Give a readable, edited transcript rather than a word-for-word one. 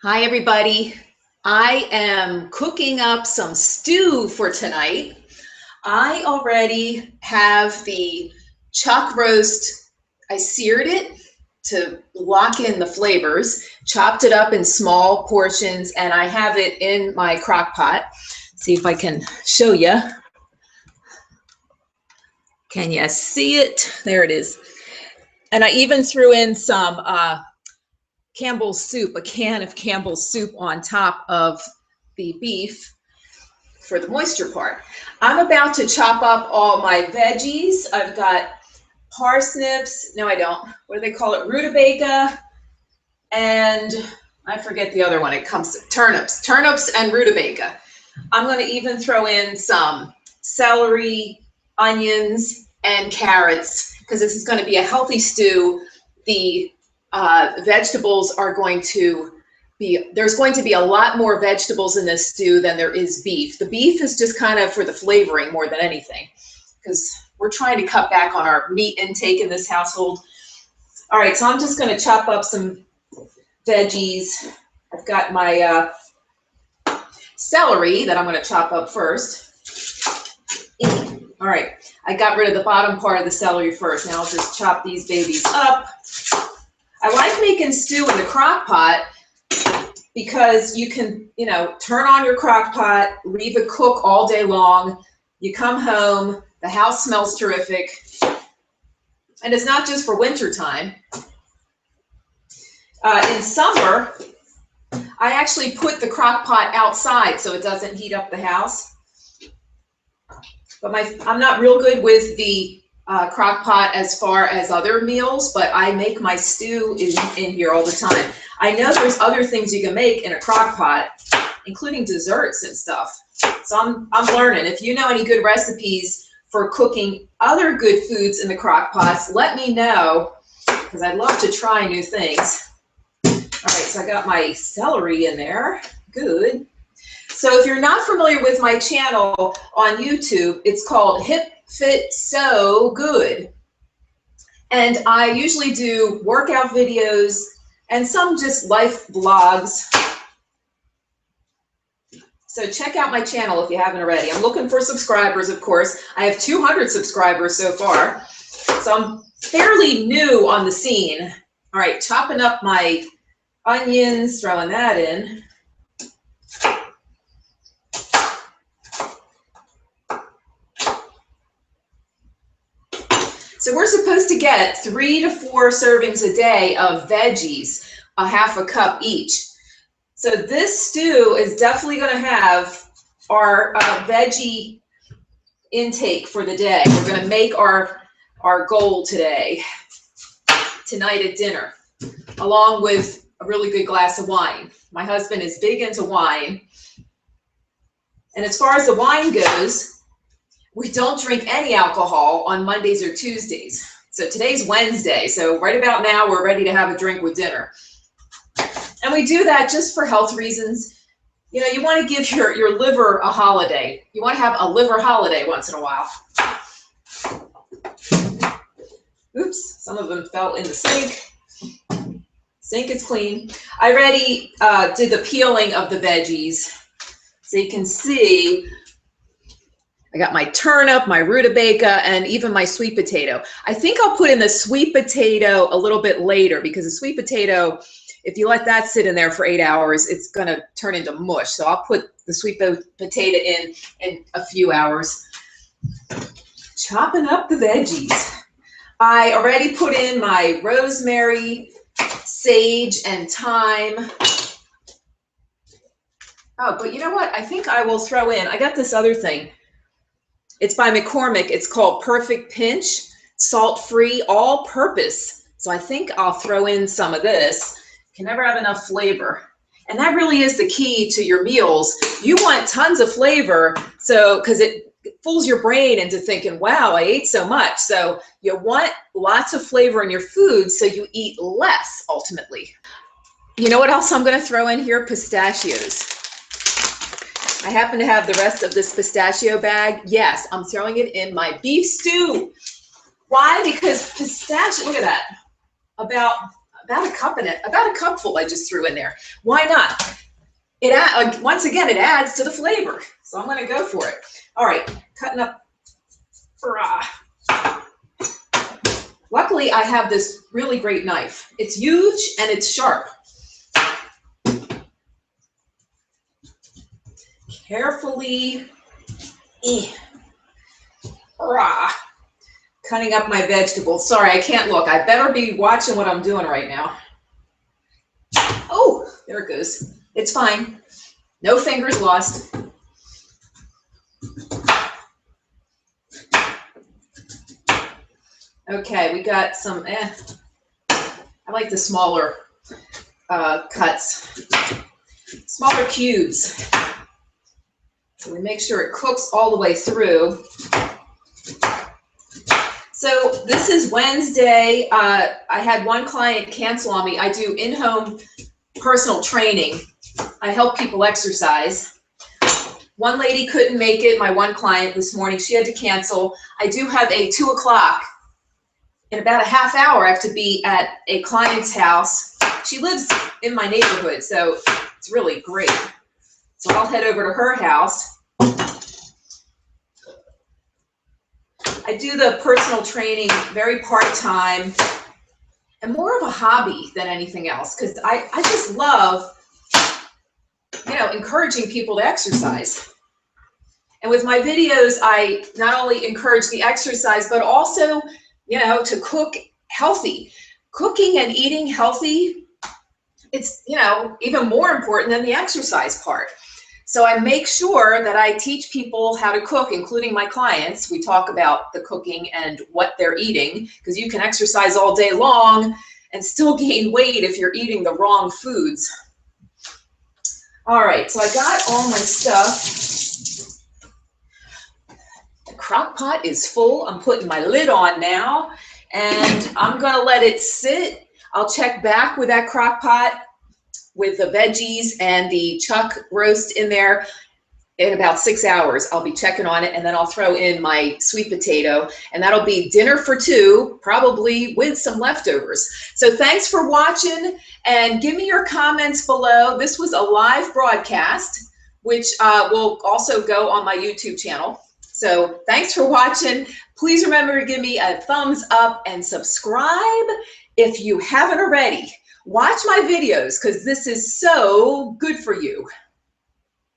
Hi, everybody. I am cooking up some stew for tonight. I already have the chuck roast. I seared it to lock in the flavors, chopped it up in small portions, and I have it in my crock pot. See if I can show you. Can you see it? There it is. And I even threw in some Campbell's soup, a can of Campbell's soup on top of the beef for the moisture part. I'm about to chop up all my veggies. I've got parsnips. No, I don't. What do they call it? Rutabaga. And I forget the other one. It comes to turnips and rutabaga. I'm going to even throw in some celery, onions, and carrots because this is going to be a healthy stew. The vegetables are going to be, there's going to be a lot more vegetables in this stew than there is beef. The beef is just kind of for the flavoring more than anything because we're trying to cut back on our meat intake in this household. All right, so I'm just going to chop up some veggies. I've got my celery that I'm going to chop up first. All right, I got rid of the bottom part of the celery first. Now I'll just chop these babies up. I like making stew in the crock pot because you can, turn on your crock pot, leave it cook all day long. You come home, the house smells terrific. And it's not just for winter time. In summer, I actually put the crock pot outside so it doesn't heat up the house. But I'm not real good with the crock pot as far as other meals, but I make my stew in here all the time. I know there's other things you can make in a crock pot, including desserts and stuff. So I'm learning. If you know any good recipes for cooking other good foods in the crock pots, let me know because I'd love to try new things. All right, so I got my celery in there. Good. So if you're not familiar with my channel on YouTube, it's called HipFit So Good. And I usually do workout videos and some just life vlogs. So check out my channel if you haven't already. I'm looking for subscribers, of course. I have 200 subscribers so far. So I'm fairly new on the scene. All right, chopping up my onions, throwing that in. So we're supposed to get 3 to 4 servings a day of veggies, a half a cup each. So this stew is definitely going to have our veggie intake for the day. We're going to make our goal tonight at dinner, along with a really good glass of wine. My husband is big into wine. And as far as the wine goes, we don't drink any alcohol on Mondays or Tuesdays. So today's Wednesday. So right about now, we're ready to have a drink with dinner. And we do that just for health reasons. You want to give your liver a holiday. You want to have a liver holiday once in a while. Oops, some of them fell in the sink. Sink is clean. I already did the peeling of the veggies. So you can see I got my turnip, my rutabaga, and even my sweet potato. I think I'll put in the sweet potato a little bit later because the sweet potato, if you let that sit in there for 8 hours, it's going to turn into mush. So I'll put the sweet potato in a few hours. Chopping up the veggies. I already put in my rosemary, sage, and thyme. Oh, but you know what? I think I will throw in, I got this other thing. It's by McCormick. It's called Perfect Pinch, salt-free, all-purpose. So I think I'll throw in some of this. Can never have enough flavor. And that really is the key to your meals. You want tons of flavor, so because it fools your brain into thinking, wow, I ate so much. So you want lots of flavor in your food so you eat less, ultimately. You know what else I'm going to throw in here? Pistachios. I happen to have the rest of this pistachio bag. Yes, I'm throwing it in my beef stew. Why? Because pistachio, look at that. About about a cupful I just threw in there. Why not? Once again, it adds to the flavor. So I'm gonna go for it. All right, cutting up. Luckily, I have this really great knife. It's huge and it's sharp. Carefully, cutting up my vegetables. Sorry, I can't look. I better be watching what I'm doing right now. Oh, there it goes. It's fine. No fingers lost. Okay, we got some, I like the smaller cuts, smaller cubes. So we make sure it cooks all the way through. So this is Wednesday. I had one client cancel on me. I do in-home personal training. I help people exercise. One lady couldn't make it, my one client this morning. She had to cancel. I do have a 2 o'clock. In about a half hour, I have to be at a client's house. She lives in my neighborhood, so it's really great. So I'll head over to her house. I do the personal training very part-time and more of a hobby than anything else, because I just love, you know, encouraging people to exercise. And with my videos, I not only encourage the exercise, but also, you know, to cook healthy. Cooking and eating healthy, it's, you know, even more important than the exercise part. So I make sure that I teach people how to cook, including my clients. We talk about the cooking and what they're eating, because you can exercise all day long and still gain weight if you're eating the wrong foods. All right, so I got all my stuff. The crock pot is full. I'm putting my lid on now, and I'm gonna let it sit. I'll check back with that crock pot with the veggies and the chuck roast in there in about 6 hours. I'll be checking on it, and then I'll throw in my sweet potato, and that'll be dinner for two, probably with some leftovers. So thanks for watching, and give me your comments below. This was a live broadcast, which will also go on my YouTube channel. So thanks for watching. Please remember to give me a thumbs up and subscribe if you haven't already. Watch my videos, because this is so good for you.